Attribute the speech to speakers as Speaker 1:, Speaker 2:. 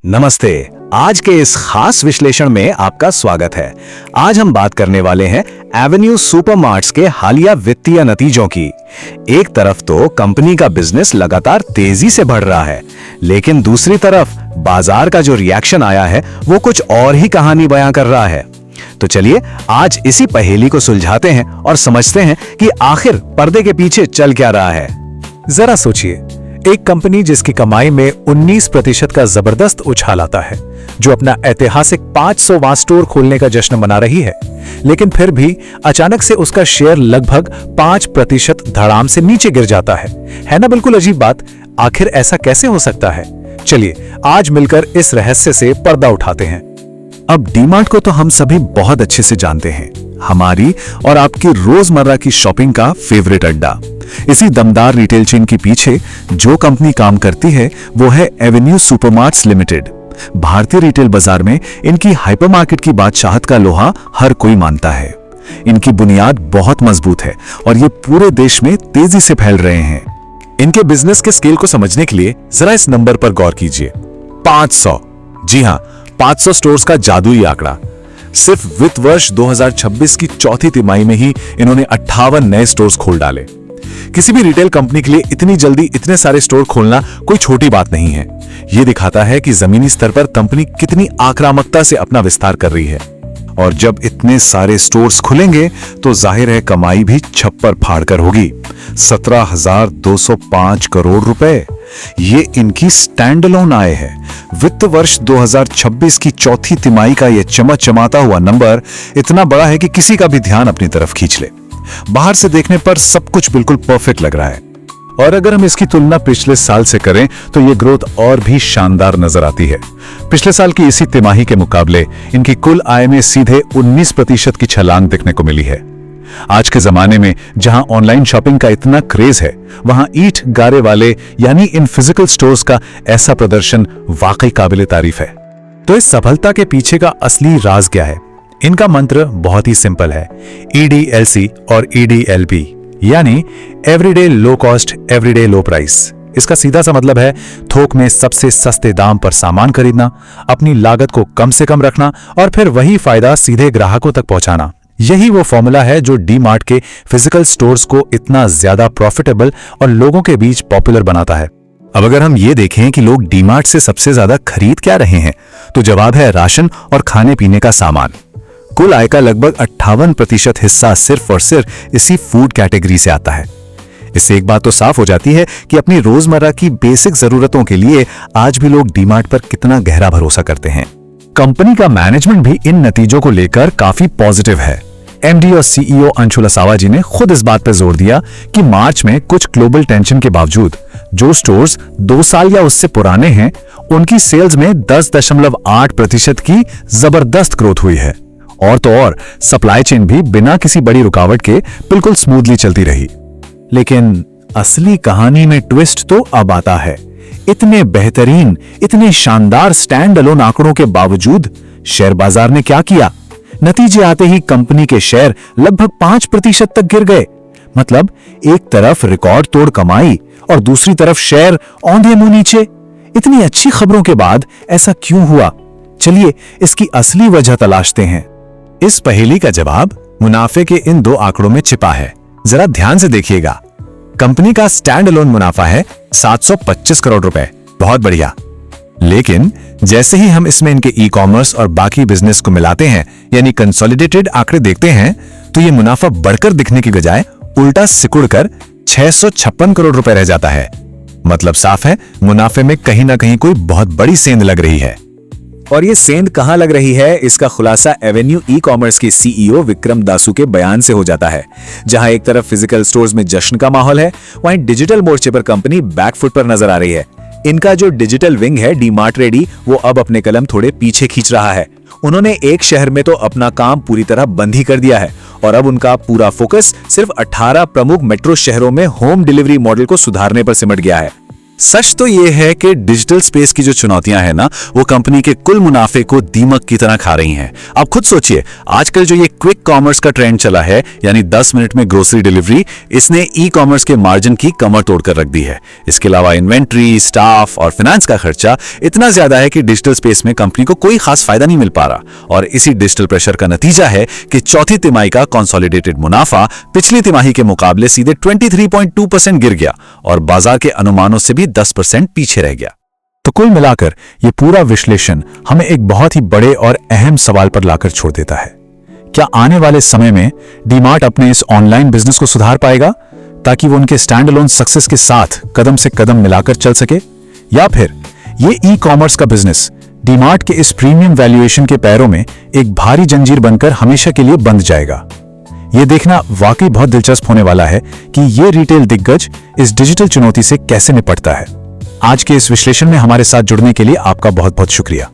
Speaker 1: नमस्ते। आज के इस खास विश्लेषण में आपका स्वागत है। आज हम बात करने वाले हैं एवेन्यू सुपरमार्ट्स के हालिया वित्तीय नतीजों की। एक तरफ तो कंपनी का बिजनेस लगातार तेजी से बढ़ रहा है, लेकिन दूसरी तरफ बाजार का जो रिएक्शन आया है वो कुछ और ही कहानी बयां कर रहा है। तो चलिए आज इसी पहेली को सुलझाते हैं और समझते हैं कि आखिर पर्दे के पीछे चल क्या रहा है।
Speaker 2: जरा सोचिए, एक कंपनी जिसकी कमाई में 19% का जबरदस्त उछाल आता है, जो अपना ऐतिहासिक 500वां स्टोर खोलने का जश्न मना रही है, लेकिन फिर भी अचानक से उसका शेयर लगभग 5% धड़ाम से नीचे गिर जाता है ना? बिल्कुल अजीब बात। आखिर ऐसा कैसे हो सकता है? चलिए आज मिलकर इस रहस्य से पर्दा उठाते हैं।
Speaker 1: अब डीमार्ट को तो हम सभी बहुत अच्छे से जानते हैं, हमारी और आपकी रोजमर्रा की शॉपिंग का फेवरेट अड्डा। इसी दमदार रिटेल चेन के पीछे जो कंपनी काम करती है वो है एवेन्यू सुपरमार्ट्स लिमिटेड। भारतीय रिटेल बाजार में इनकी हाइपरमार्केट की बादशाहत का लोहा हर कोई मानता है। इनकी बुनियाद बहुत मजबूत है और ये पूरे देश में तेजी से फैल रहे हैं।
Speaker 2: इनके बिजनेस के स्केल को समझने के लिए जरा इस नंबर पर गौर कीजिए, 500। जी हां, 500 स्टोर्स का जादुई आंकड़ा। सिर्फ वित्त वर्ष 2026 की चौथी तिमाही में ही इन्होंने 58 नए स्टोर्स खोल डाले। किसी भी रिटेल कंपनी के लिए इतनी जल्दी इतने सारे स्टोर खोलना कोई छोटी बात नहीं है। यह दिखाता है कि जमीनी स्तर पर कंपनी कितनी आक्रामकता से अपना विस्तार कर रही है।
Speaker 1: और जब इतने सारे स्टोर्स खुलेंगे तो जाहिर है कमाई भी छप्पर फाड़कर होगी। 17,205 करोड़ रुपए ये इनकी स्टैंडअलोन आय है। वित्त वर्ष 2026 की चौथी तिमाही का यह चमचमाता हुआ नंबर इतना बड़ा है कि किसी का भी ध्यान अपनी तरफ खींच ले। बाहर से देखने पर सब कुछ बिल्कुल परफेक्ट लग रहा है,
Speaker 2: और अगर हम इसकी तुलना पिछले साल से करें तो ये ग्रोथ और भी शानदार नजर आती है। पिछले साल की इसी तिमाही के मुकाबले इनकी कुल आय में सीधे 19% की छलांग देखने को मिली है। आज के जमाने में जहां ऑनलाइन शॉपिंग का इतना क्रेज है, वहां ईंट गारे वाले यानी इन फिजिकल स्टोर्स का ऐसा प्रदर्शन वाकई काबिले तारीफ है। तो इस सफलता के पीछे का असली राज क्या है? इनका मंत्र बहुत ही सिंपल है, EDLC और EDLP, यानी एवरीडे लो कॉस्ट एवरीडे लो प्राइस। इसका सीधा सा मतलब है थोक में सबसे सस्ते दाम पर सामान खरीदना, अपनी लागत को कम से कम रखना और फिर वही फायदा सीधे ग्राहकों तक पहुंचाना। यही वो फॉर्मूला है जो डीमार्ट के फिजिकल स्टोर्स को इतना ज्यादा प्रॉफिटेबल और लोगों के बीच पॉपुलर बनाता है।
Speaker 1: अब अगर हम ये देखें कि लोग डीमार्ट से सबसे ज्यादा खरीद क्या रहे हैं, तो जवाब है राशन और खाने पीने का सामान। कुल आय का लगभग 58% हिस्सा सिर्फ और सिर्फ इसी फूड कैटेगरी से आता है। इससे एक बात तो साफ हो जाती है कि अपनी रोजमर्रा की बेसिक जरूरतों के लिए आज भी लोग डीमार्ट पर कितना गहरा भरोसा करते हैं। कंपनी का मैनेजमेंट भी इन नतीजों को लेकर काफी पॉजिटिव है। MD और CEO अंशुल असावा जी ने खुद इस बात पर जोर दिया कि मार्च में कुछ ग्लोबल टेंशन के बावजूद जो स्टोर्स 2 साल या उससे पुराने हैं, उनकी सेल्स में 10.8% की जबरदस्त ग्रोथ हुई है। और तो और सप्लाई चेन भी बिना किसी बड़ी रुकावट के बिल्कुल स्मूथली चलती रही। लेकिन असली कहानी में ट्विस्ट तो अब आता है। इतने बेहतरीन, इतने शानदार स्टैंड अलोन आंकड़ों के बावजूद शेयर बाजार ने क्या किया? नतीजे आते ही कंपनी के शेयर लगभग 5% तक गिर गए। मतलब एक तरफ रिकॉर्ड तोड़ कमाई और दूसरी तरफ शेयर औंधे मुंह नीचे। इतनी अच्छी खबरों के बाद ऐसा क्यों हुआ? चलिए इसकी असली वजह तलाशते हैं। इस पहेली का जवाब मुनाफे के इन 2 आंकड़ों में छिपा है। जरा ध्यान से देखिएगा। कंपनी का स्टैंड अलोन मुनाफा है 725 करोड़ रुपए, बहुत बढ़िया। लेकिन जैसे ही हम इसमें इनके ई-कॉमर्स और बाकी बिजनेस को मिलाते हैं, यानी कंसोलिडेटेड आंकड़े देखते हैं, तो ये मुनाफा बढ़कर दिखने की बजाय उल्टा सिकुड़कर 656 करोड़ रुपए रह जाता है। मतलब साफ है, मुनाफे में कहीं ना कहीं कोई बहुत बड़ी सेंध लग रही है।
Speaker 3: और ये सेंध कहां लग रही है, इसका खुलासा एवेन्यू ई-कॉमर्स के CEO विक्रम दासू के बयान से हो जाता है। जहां एक तरफ फिजिकल स्टोर्स में जश्न का माहौल है, वहीं डिजिटल मोर्चे पर कंपनी बैकफुट पर नजर आ रही है। इनका जो डिजिटल विंग है डीमार्ट रेडी, वो अब अपने कलम थोड़े पीछे खींच रहा है। उन्होंने एक शहर में तो अपना काम पूरी तरह बंद ही कर दिया है और अब उनका पूरा फोकस सिर्फ 18 प्रमुख मेट्रो शहरों में होम डिलीवरी मॉडल को सुधारने पर सिमट गया है।
Speaker 1: सच तो ये है कि डिजिटल स्पेस की जो चुनौतियां हैं ना, वो कंपनी के कुल मुनाफे को दीमक की तरह खा रही हैं। आप खुद सोचिए, आजकल जो ये क्विक कॉमर्स का ट्रेंड चला है, यानी 10 मिनट में ग्रोसरी डिलीवरी, इसने ई कॉमर्स के मार्जिन की कमर तोड़कर रख दी है। इसके अलावा इन्वेंट्री, स्टाफ और फाइनेंस का खर्चा इतना ज्यादा है कि डिजिटल स्पेस में कंपनी को कोई खास फायदा नहीं मिल पा रहा। और इसी डिजिटल प्रेशर का नतीजा है कि चौथी तिमाही का कंसोलिडेटेड मुनाफा पिछली तिमाही के मुकाबले सीधे 23.2% गिर गया और बाजार के अनुमानों से भी 10% पीछे रह गया।
Speaker 2: तो कुल मिलाकर ये पूरा विश्लेषण हमें एक बहुत ही बड़े और अहम सवाल पर लाकर छोड़ देता है। क्या आने वाले समय में डीमार्ट अपने इस ऑनलाइन बिजनेस को सुधार पाएगा ताकि वो उनके स्टैंड अलोन सक्सेस के साथ कदम से कदम मिलाकर चल सके, या फिर ये ई कॉमर्स का बिजनेस डीमार्ट के इस प्रीमियम वैल्यूएशन के पैरों में एक भारी जंजीर बनकर हमेशा के लिए बंध जाएगा? ये देखना वाकई बहुत दिलचस्प होने वाला है कि ये रिटेल दिग्गज इस डिजिटल चुनौती से कैसे निपटता है। आज के इस विश्लेषण में हमारे साथ जुड़ने के लिए आपका बहुत बहुत शुक्रिया।